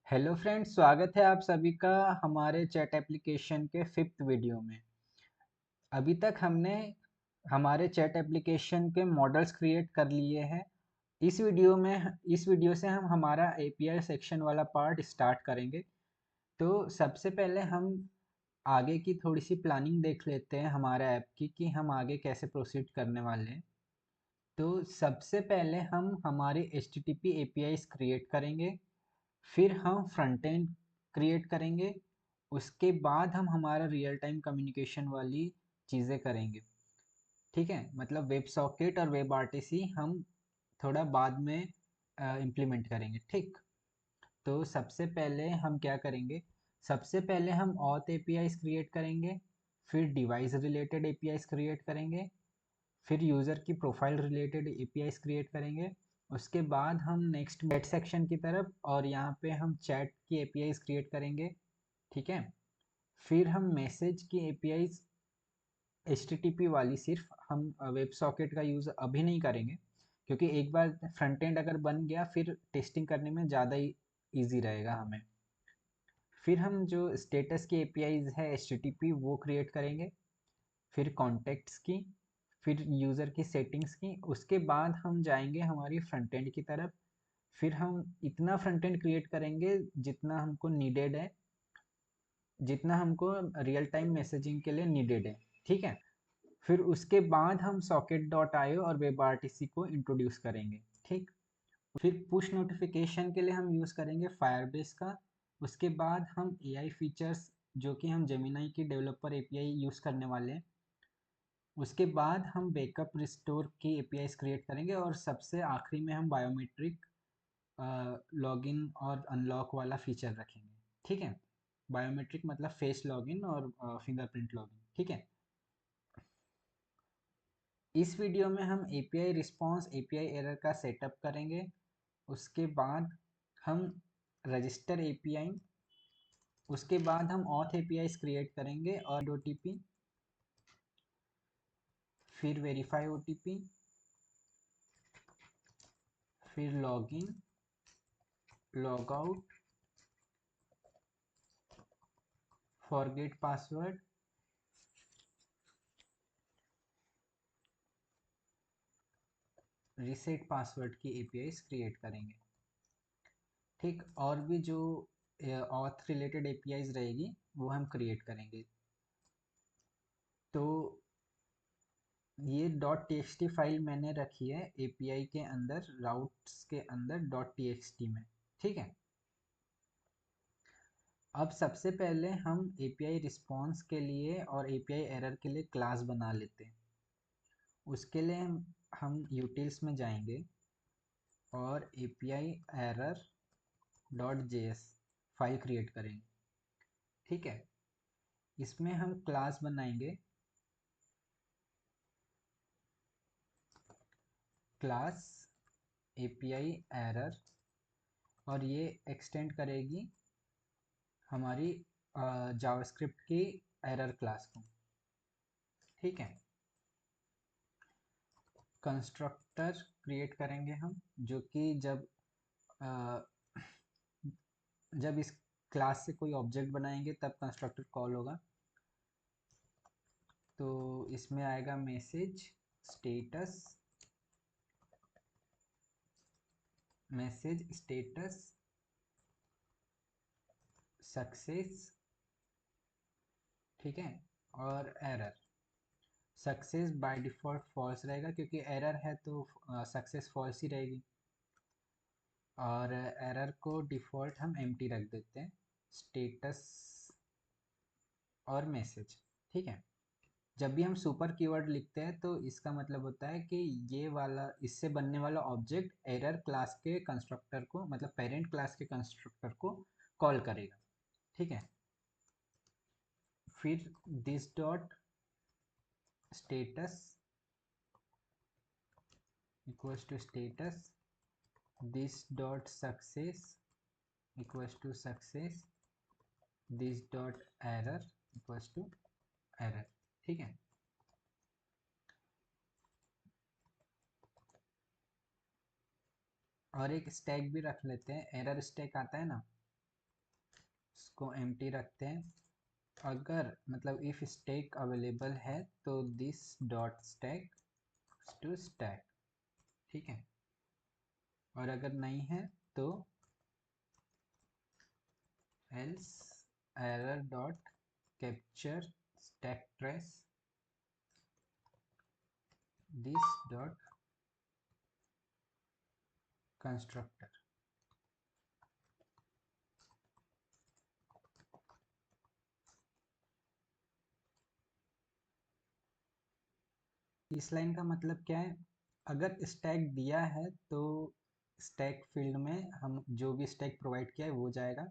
Hello friends, स्वागत है आप सभी का हमारे चैट एप्लीकेशन के 5th वीडियो में। अभी तक हमने हमारे चैट एप्लीकेशन के मॉडल्स क्रिएट कर लिए हैं। इस वीडियो से हम हमारा एपीआई सेक्शन वाला पार्ट स्टार्ट करेंगे। तो सबसे पहले हम आगे की थोड़ी सी प्लानिंग देख लेते हैं हमारे ऐप की कि हम आगे कैसे प्रोसीड करने वाले हैं। तो सबसे पहले हम हमारे HTTP APIs क्रिएट करेंगे, फिर हम फ्रंट एंड क्रिएट करेंगे, उसके बाद हम हमारा रियल टाइम कम्युनिकेशन वाली चीज़ें करेंगे। ठीक है, मतलब वेब सॉकेट और वेब आरटीसी हम थोड़ा बाद में इम्प्लीमेंट करेंगे। ठीक, तो सबसे पहले हम क्या करेंगे, सबसे पहले हम ऑथ एपीआईज क्रिएट करेंगे, फिर डिवाइस रिलेटेड एपीआईज क्रिएट करेंगे, फिर यूज़र की प्रोफाइल रिलेटेड एपीआईज क्रिएट करेंगे। उसके बाद हम नेक्स्ट चैट सेक्शन की तरफ और यहाँ पे हम चैट की एपीआईज क्रिएट करेंगे। ठीक है, फिर हम मैसेज की एपीआईज HTTP वाली सिर्फ हम वेब सॉकेट का यूज़ अभी नहीं करेंगे, क्योंकि एक बार फ्रंट एंड अगर बन गया फिर टेस्टिंग करने में ज़्यादा ही ईजी रहेगा हमें। फिर हम जो स्टेटस की एपीआईज है HTTP वो क्रिएट करेंगे, फिर कॉन्टेक्ट्स की, फिर यूज़र की सेटिंग्स की। उसके बाद हम जाएंगे हमारी फ्रंट एंड की तरफ। फिर हम इतना फ्रंट एंड क्रिएट करेंगे जितना हमको नीडेड है, जितना हमको रियल टाइम मैसेजिंग के लिए नीडेड है। ठीक है, फिर उसके बाद हम सॉकेट डॉट आईओ और वेब आरटीसी को इंट्रोड्यूस करेंगे। ठीक, फिर पुश नोटिफिकेशन के लिए हम यूज़ करेंगे फायरबेस का। उसके बाद हम एआई फीचर्स, जो कि हम जेमिनाई की डेवलपर एपीआई यूज़ करने वाले हैं, उसके बाद हम बैकअप रिस्टोर की एपीआईज क्रिएट करेंगे, और सबसे आखिरी में हम बायोमेट्रिक लॉगिन और अनलॉक वाला फीचर रखेंगे। ठीक है, बायोमेट्रिक मतलब फेस लॉगिन और फिंगरप्रिंट लॉगिन। ठीक है, इस वीडियो में हम एपीआई रिस्पॉन्स, एपीआई एरर का सेटअप करेंगे। उसके बाद हम रजिस्टर एपीआई, उसके बाद हम ऑथ एपीआईज क्रिएट करेंगे और ओटीपी, फिर वेरीफाई ओटीपी, फिर login, log out, forget password, reset password की एपीआईज क्रिएट करेंगे। ठीक, और भी जो ऑथ रिलेटेड एपीआईज रहेगी वो हम क्रिएट करेंगे। तो ये .txt फाइल मैंने रखी है एपीआई के अंदर, राउट्स के अंदर .txt में। ठीक है, अब सबसे पहले हम एपीआई रिस्पॉन्स के लिए और एपीआई एरर के लिए क्लास बना लेते हैं। उसके लिए हम यूटिल्स में जाएंगे और API error .js file create करेंगे। ठीक है, इसमें हम क्लास बनाएंगे, क्लास एपीआई एरर, और ये एक्सटेंड करेगी हमारी जावास्क्रिप्ट की एरर क्लास को। ठीक है, कंस्ट्रक्टर क्रिएट करेंगे हम, जो कि जब इस क्लास से कोई ऑब्जेक्ट बनाएंगे तब कंस्ट्रक्टर कॉल होगा। तो इसमें आएगा message status, message status success. ठीक है, और error. Success by default false रहेगा, क्योंकि एरर है तो सक्सेस फॉल्स ही रहेगी, और एरर को डिफ़ॉल्ट हम एम्प्टी रख देते हैं। स्टेटस और मैसेज। ठीक है, जब भी हम सुपर कीवर्ड लिखते हैं तो इसका मतलब होता है कि ये वाला, इससे बनने वाला ऑब्जेक्ट एरर क्लास के कंस्ट्रक्टर को, मतलब पेरेंट क्लास के कंस्ट्रक्टर को कॉल करेगा। ठीक है, फिर this dot status equals to status, this dot success equals to success, this dot error equals to error. ठीक है, और एक स्टैक भी रख लेते हैं, एरर स्टैक आता है ना, इसको एम्प्टी रखते हैं। अगर मतलब इफ स्टैक अवेलेबल है तो this dot stack to stack, ठीक है। और अगर नहीं है तो else error dot capture stack trace this dot constructor. इस लाइन का मतलब क्या है, अगर स्टैक दिया है तो स्टैक फील्ड में हम जो भी स्टैक प्रोवाइड किया है वो जाएगा,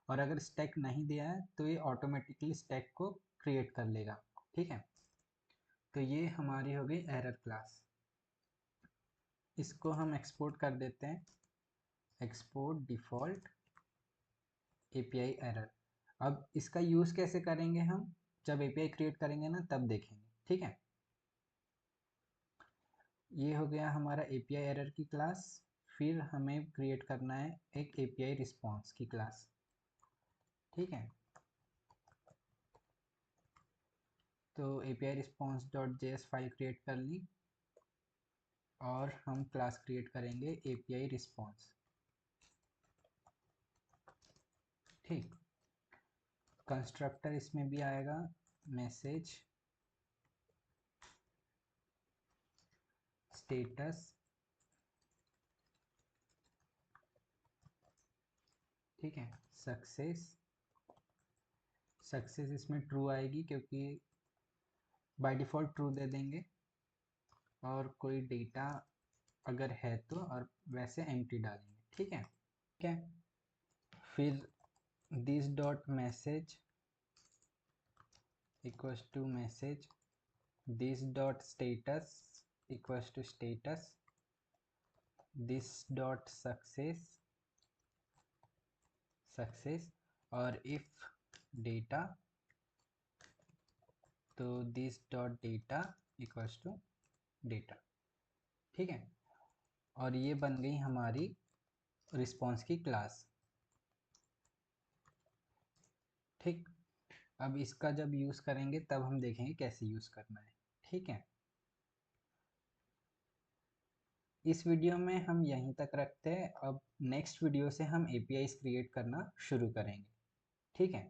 और अगर स्टैक नहीं दिया है तो ये ऑटोमेटिकली स्टैक को क्रिएट कर लेगा, ठीक है। तो ये हमारी हो गई एरर क्लास। इसको हम एक्सपोर्ट कर देते हैं, एक्सपोर्ट डिफ़ॉल्ट एपीआई एरर। अब इसका यूज़ कैसे करेंगे हम, जब एपीआई क्रिएट करेंगे ना तब देखेंगे, ठीक है। ये हो गया हमारा एपीआई एरर की क्लास। फिर हमें क्रिएट करना है एक एपीआई रिस्पॉन्स की क्लास, ठीक है। तो API response dot JS file create कर ली और हम क्लास क्रिएट करेंगे एपीआई रिस्पॉन्स, ठीक। कंस्ट्रक्टर इसमें भी आएगा मैसेज स्टेटस, ठीक है। सक्सेस, सक्सेस इसमें ट्रू आएगी क्योंकि बाय डिफ़ॉल्ट ट्रू दे देंगे, और कोई डेटा अगर है तो, और वैसे एम्प्टी डालेंगे, ठीक है, ठीक है। फिर this dot message equals to message this dot status equals to status this dot success success, और इफ डेटा तो this dot data equals to data, ठीक है। और ये बन गई हमारी रिस्पॉन्स की क्लास, ठीक। अब इसका जब यूज़ करेंगे तब हम देखेंगे कैसे यूज़ करना है, ठीक है। इस वीडियो में हम यहीं तक रखते हैं। अब नेक्स्ट वीडियो से हम एपीआईज क्रिएट करना शुरू करेंगे, ठीक है।